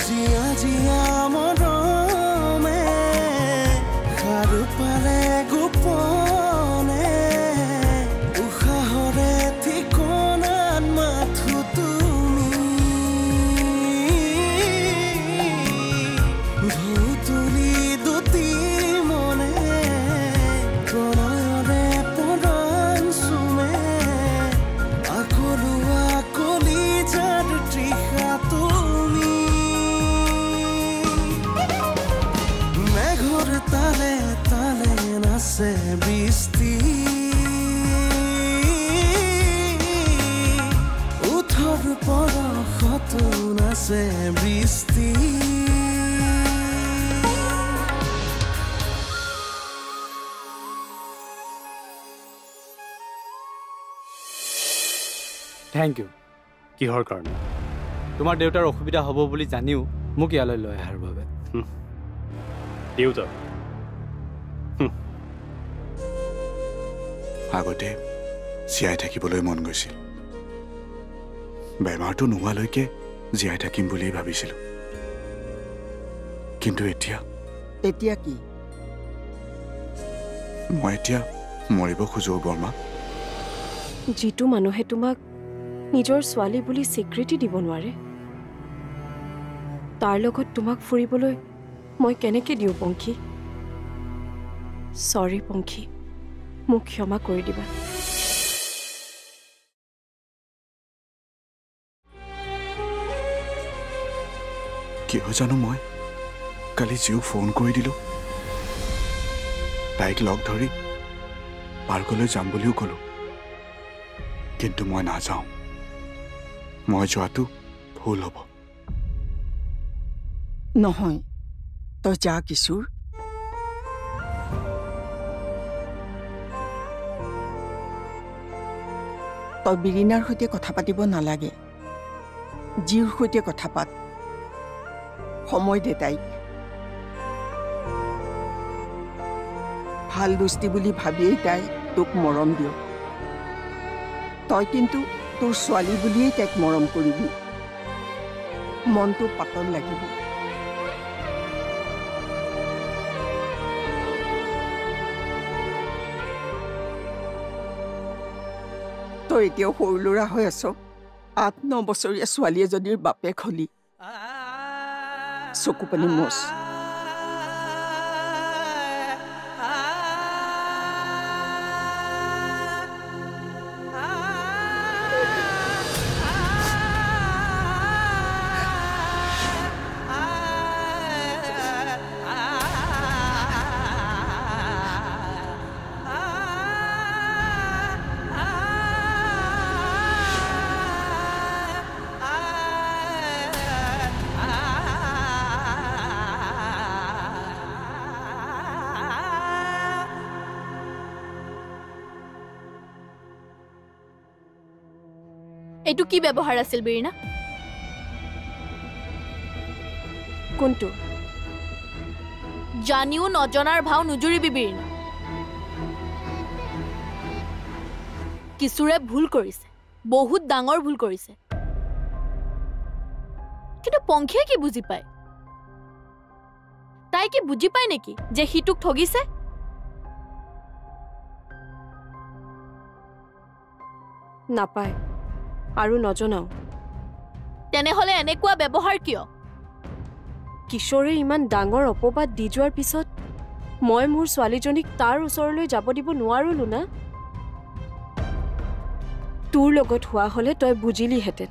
জিয়া জিয়া মৰমে খাৰু পালে গোপনে উশাহৰে ঠিকনাত মাথো তুমি ভৌতুলি দুটি মনে প্ৰণয়ৰে পৰাণ চুমে আকলুৱা কলিজাৰ তৃষা তুমি মেঘৰ তালে তালে নাচে বৃষ্টি উঠৰ পৰশতো নাচে বৃষ্টি থ্যাংক ইউ কিহৰ কাৰণে তোমাৰ দেউতাৰ অসুবিধা হ'ব বুলি জানিও মোক ইয়ালৈ লৈ অহাৰ বাবে দেউতা আগতে জীয়াই থাকিবলৈ মন গৈছিল বেমাৰটো নোহোৱালৈকে জীয়াই থাকিম বুলি ভাবিছিলোঁ কিন্তু এতিয়া কি মই এতিয়া মৰিব খোজো বৰ্মা যিটো মানুহে তোমাক নিজৰ ছোৱালী বুলি স্বীকৃতি দিব নোৱাৰে তাৰ লগত তোমাক ফুৰিবলৈ মই কেনেকৈ দিওঁ পংখী সৰি পংখী মোক ক্ষমা কৰি দিবা কিয় জানো মই কালি জিও ফোন কৰি দিলোঁ তাইক লগ ধৰি পাৰ্কলৈ যাম বুলিও ক'লোঁ কিন্তু মই নাযাওঁ মই যোৱাটো ভুল হ'ব নহয় তই যা কিশোৰ তই বিৰিনাৰ সৈতে কথা পাতিব নালাগে জিউৰ সৈতে কথা পাত সময় দে তাইক ভাল দোস্তি বুলি ভাবিয়েই তাই তোক মৰম দিয় তই কিন্তু তোৰ ছোৱালী বুলিয়েই তাইক মৰম কৰিবি মনটো পাতল লাগিব তই এতিয়াও সৰু ল'ৰা হৈ আছ 8-9 বছৰীয়া ছোৱালী এজনীৰ বাপেক হলি চকু পানী মচ এইটো কি ব্যৱহাৰ আছিল বিৰিনা কোনটো জানিও নজনাৰ ভাও নুজুৰিবি বিৰিনা কিশোৰে ভুল কৰিছে বহুত ডাঙৰ ভুল কৰিছে কিন্তু পংখীয়ে কি বুজি পায় তাই কি বুজি পায় নেকি যে হিতুক ঠগিছে নাপায় আৰু নজনাও তেনেহলে এনেকুৱা ব্যৱহাৰ কিয় কিশোৰে ইমান ডাঙৰ অপবাদ দি যোৱাৰ পিছত মই মোৰ ছোৱালীজনীক তাৰ ওচৰলৈ যাব দিব নোৱাৰো লুনা তোৰ লগত হোৱা হলে তই বুজিলিহেঁতেন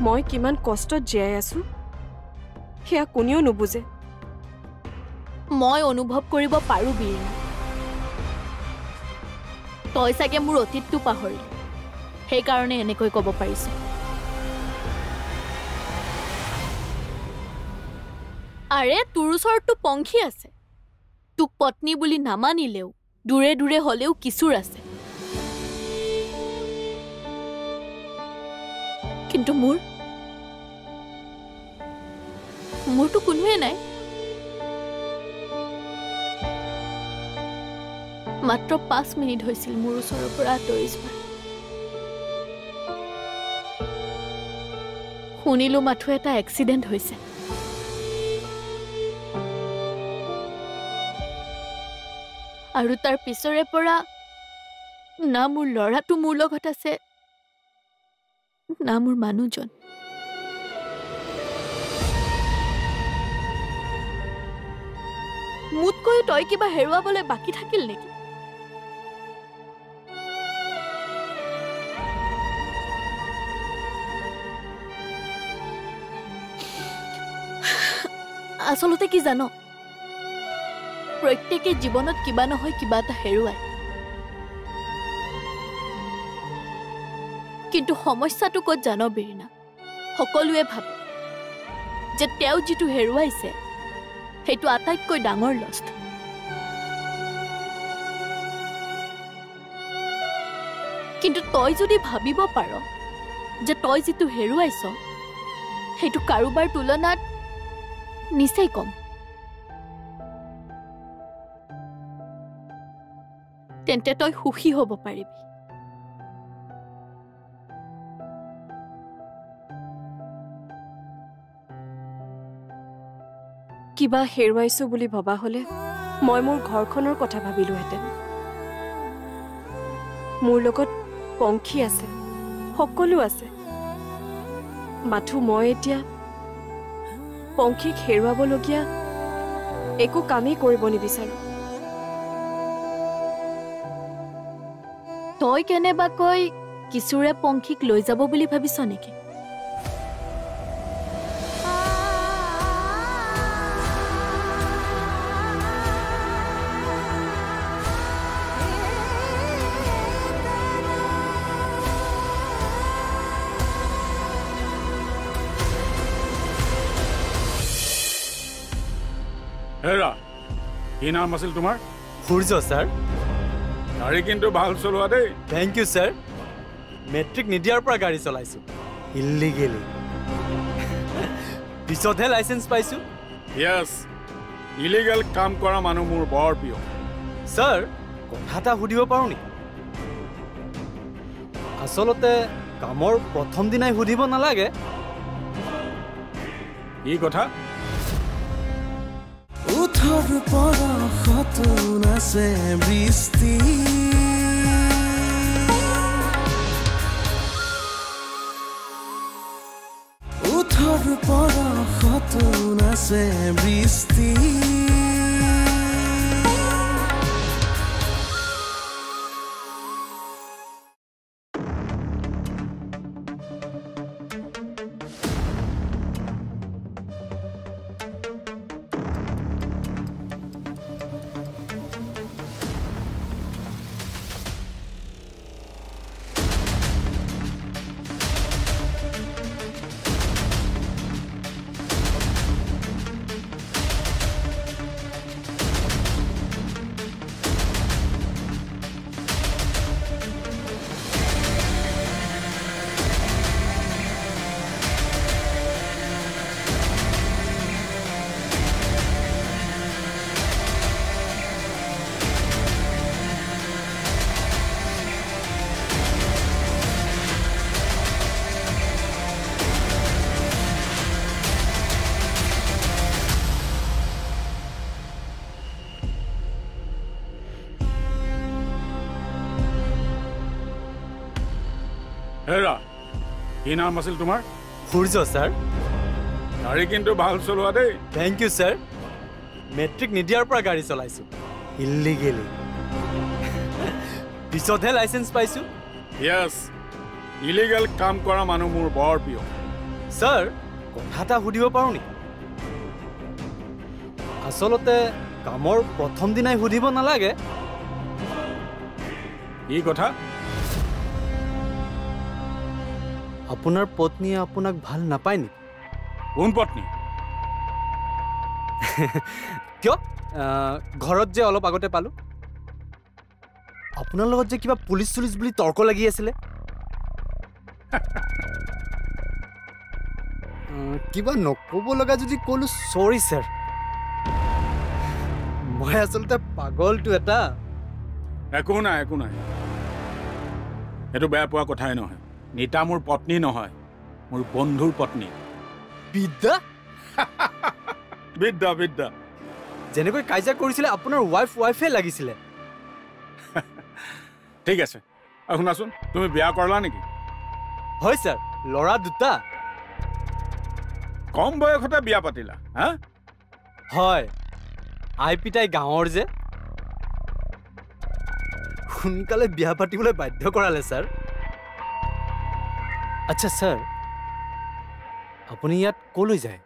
মই কিমান কষ্টত জীয়াই আছো সেয়া কোনেও নুবুজে মই অনুভৱ কৰিব পাৰো বিৰিনা তই চাগে মোৰ অতীতটো পাহৰি সেইকাৰণে এনেকৈ ক'ব পাৰিছো আৰে তোৰ ওচৰততো পংখী আছে তোক পত্নী বুলি নামানিলেও দূৰে দূৰে হলেও কিশোৰ আছে কিন্তু মোৰতো কোনোৱে নাই মাত্ৰ 5 মিনিট হৈছিল মোৰ ওচৰৰ পৰা আঁতৰি যোৱা শুনিলো মাথো এটা এক্সিডেণ্ট হৈছে আৰু তাৰ পিছৰে পৰা না মোৰ ল'ৰাটো মোৰ লগত আছে না মোৰ মানুহজন মোতকৈ তই কিবা হেৰুৱাবলৈ বাকী থাকিল নেকি আচলতে কি জানো প্ৰত্যেকে জীৱনত কিবা নহয় কিবা এটা হেৰুৱায় কিন্তু সমস্যাটো ক'ত জানো বিৰিনা সকলোৱে ভাবে যে তেওঁ যিটো হেৰুৱাইছে সেইটো আটাইতকৈ ডাঙৰ লষ্ট কিন্তু তই যদি ভাবিব পাৰ যে তই যিটো হেৰুৱাইছ সেইটো কাৰোবাৰ তুলনাত নিচেই কম তেন্তে তই সুখী হ'ব পাৰিবি কিবা হেৰুৱাইছো বুলি ভবা হলে মই মোৰ ঘৰখনৰ কথা ভাবিলোহেঁতেন মোৰ লগত পংখী আছে সকলো আছে মাথো মই এতিয়া পংখীক হেৰুৱাবলগীয়া একো কামেই কৰিব নিবিচাৰো তই কেনেবাকৈ কিশোৰে পংখীক লৈ যাব বুলি ভাবিছ নেকি হেৰা কি নাম আছিল তোমাৰ সূৰ্য ছাৰ গাড়ী কিন্তু ভাল চলোৱা দেই থেংক ইউ ছাৰ মেট্ৰিক নিদিয়াৰ পৰা গাড়ী চলাইছোঁ ইলিগেলি পিছতহে লাইচেঞ্চ পাইছোঁ য়েছ ইলিগেল কাম কৰা মানুহ মোৰ বৰ প্ৰিয় ছাৰ কথা এটা সুধিব পাৰোঁ নেকি আচলতে কামৰ প্ৰথম দিনাই সুধিব নালাগে কি কথা উঠৰ পৰশত নাচে বৃষ্টি উঠৰ পৰশত নাচে বৃষ্টি হেৰা কি নাম আছিল তোমাৰ সূৰ্য ছাৰ গাড়ী কিন্তু ভাল চলোৱা দেই থেংক ইউ ছাৰ মেট্ৰিক নিদিয়াৰ পৰা গাড়ী চলাইছোঁ ইলিগেলি পিছতহে লাইচেঞ্চ পাইছোঁ য়েছ ইলিগেল কাম কৰা মানুহ মোৰ বৰ প্ৰিয় ছাৰ কথা এটা সুধিব পাৰোঁ নেকি আচলতে কামৰ প্ৰথম দিনাই সুধিব নালাগে কি কথা আপোনাৰ পত্নীয়ে আপোনাক ভাল নাপায় নেকি কোন পত্নী কিয় ঘৰত যে অলপ আগতে পালোঁ আপোনাৰ লগত যে কিবা পুলিচ চুলিচ বুলি তৰ্ক লাগি আছিলে কিবা নক'ব লগা যদি ক'লোঁ চৰি ছাৰ মই আচলতে পাগলটো এটা একো নাই এইটো বেয়া পোৱা কথাই নহয় নীতা মোৰ পত্নী নহয় মোৰ বন্ধুৰ পত্নী বিদ্যা বিদ্যা বিদ্যা যেনেকৈ কাজিয়া কৰিছিলে আপোনাৰ ৱাইফে লাগিছিলে ঠিক আছে আৰু শুনাচোন তুমি বিয়া কৰালা নেকি হয় ছাৰ ল'ৰা দুটা কম বয়সতে বিয়া পাতিলা হা হয় আই পিতাই গাঁৱৰ যে সোনকালে বিয়া পাতিবলৈ বাধ্য কৰালে ছাৰ আচ্ছা ছাৰ আপুনি ইয়াত কলৈ যায়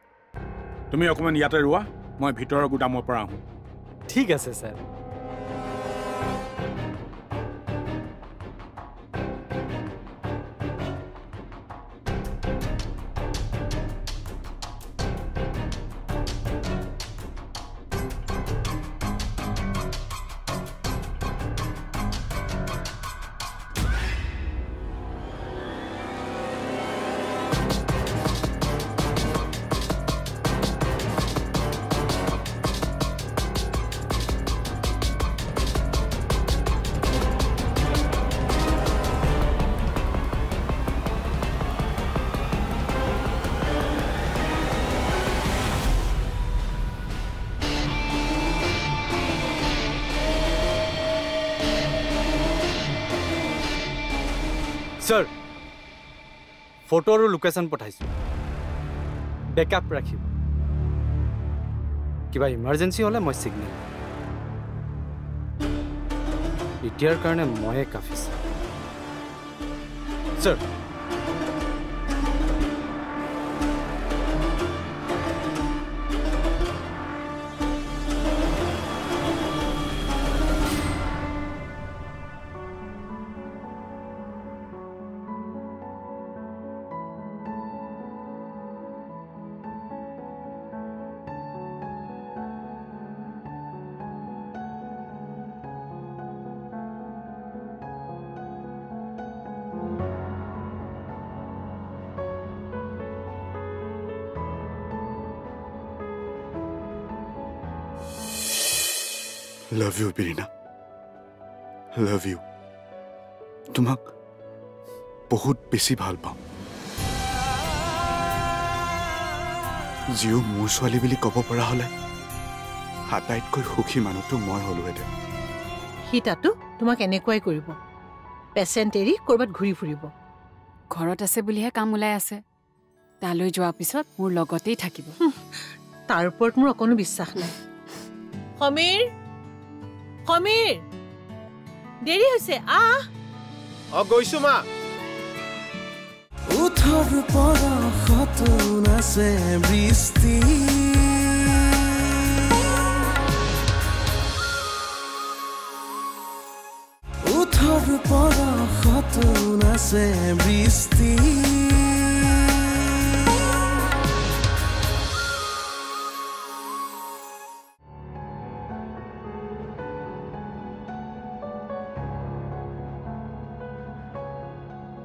তুমি অকণমান ইয়াতে ৰোৱা মই ভিতৰৰ গুদামৰ পৰা আহোঁ ঠিক আছে ছাৰ ছাৰ ফটো আৰু লোকেশ্যন পঠাইছোঁ বেকআপ ৰাখিব কিবা ইমাৰ্জেঞ্চি হ'লে মই ছিগনেল এতিয়াৰ কাৰণে ময়ে কাফি sir Love you, Birina. Love you. তোমাক বহুত বেছি ভাল পাওঁ যিও মোৰ ছোৱালী বুলি ক'ব পৰা হ'লে আটাইতকৈ সুখী মানুহটো মই হ'লোহেঁতেন সি তাতো তোমাক এনেকুৱাই কৰিব পেচেণ্ট এৰি ক'ৰবাত ঘূৰি ফুৰিব ঘৰত আছে বুলিহে কাম ওলাই আছে তালৈ যোৱাৰ পিছত মোৰ লগতেই থাকিব তাৰ ওপৰত মোৰ অকণো বিশ্বাস নাই সমীৰ সমীৰ দেৰি হৈছে গৈছো মা উঠৰ পৰশত নাচে বৃষ্টি উঠৰ পৰশত নাচে বৃষ্টি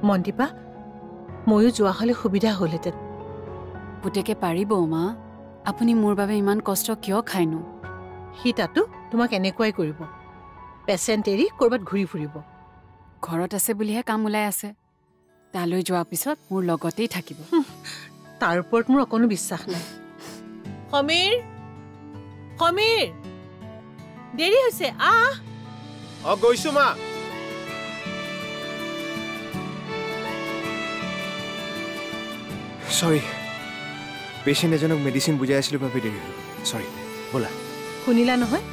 মন্দিপা ময়ো যোৱা হ'লে সুবিধা হ'লহেঁতেন পুতেকে পাৰিব মা আপুনি মোৰ বাবে ইমান কষ্ট কিয় খায়নো সি তাতো তোমাক এনেকুৱাই কৰিব পেচেণ্ট এৰি ক'ৰবাত ঘূৰি ফুৰিব ঘৰত আছে বুলিহে কাম ওলাই আছে তালৈ যোৱাৰ পিছত মোৰ লগতেই থাকিব তাৰ ওপৰত মোৰ অকণো বিশ্বাস নাই সমীৰ সমীৰ দেৰি হৈছে গৈছো মা সৰি পেচেণ্ট এজনক মেডিচিন বুজাই আছিলোঁ বাবে দেৰি হ'ল সৰি ব'লা শুনিলা নহয়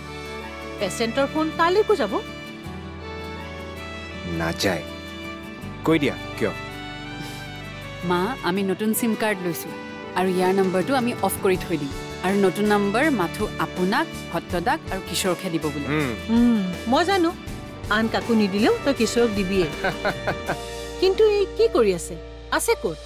পেচেণ্টৰ ফোন তালৈকো যাব নাযায় কৈ দিয়া কিয় মা আমি নতুন সিম কাৰ্ড লৈছোঁ আৰু ইয়াৰ নম্বৰটো আমি অফ কৰি থৈ দিম আৰু নতুন নম্বৰ মাথো আপোনাক ভট্টদাক আৰু কিশোৰকহে দিব বুলি মই জানো আন কাকো নিদিলেও তই কিশোৰক দিবিয়ে কিন্তু এই কি কৰি আছে ক'ত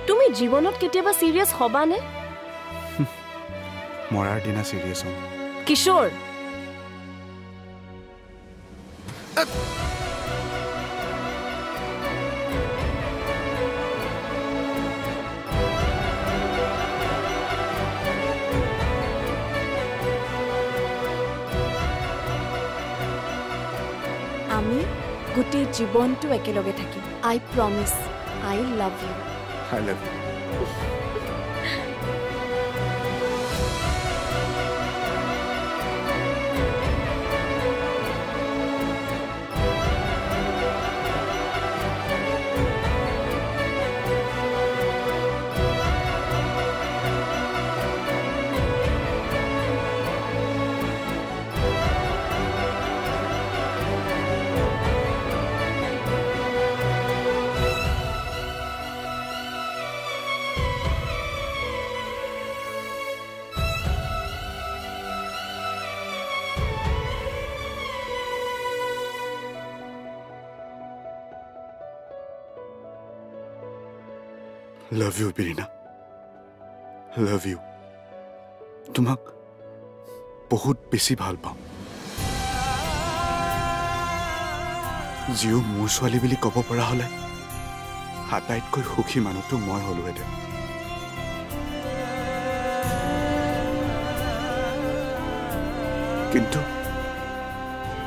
তুমি জীৱনত কেতিয়াবা সিৰিয়াছ হবানে মৰাৰ দিনা চিৰিয়াছ হ'ম কিশোৰ আমি গোটেই জীৱনটো একেলগে থাকিম I promise I love you I love you. Love you, Birina. Love you. তোমাক বহুত বেছি ভাল পাওঁ। যিও মোৰ ছোৱালী বুলি ক'ব পৰা হ'লে আটাইতকৈ সুখী মানুহটো মই হ'লোহেঁতেন।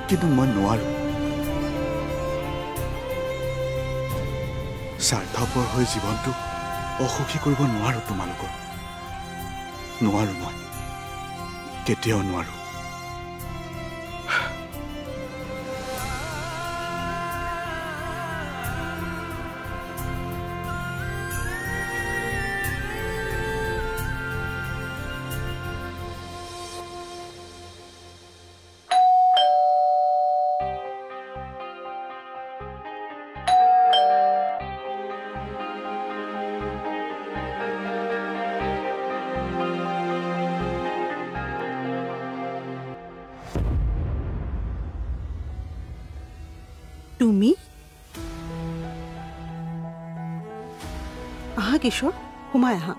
কিন্তু মই নোৱাৰো। স্বাৰ্থপৰ হৈ জীৱনটো অসুখী কৰিব নোৱাৰো তোমালোকৰ। নোৱাৰো মই কেতিয়াও নোৱাৰো। তুমি আহা কিশোৰ সোমাই আহা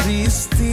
বৃষ্টি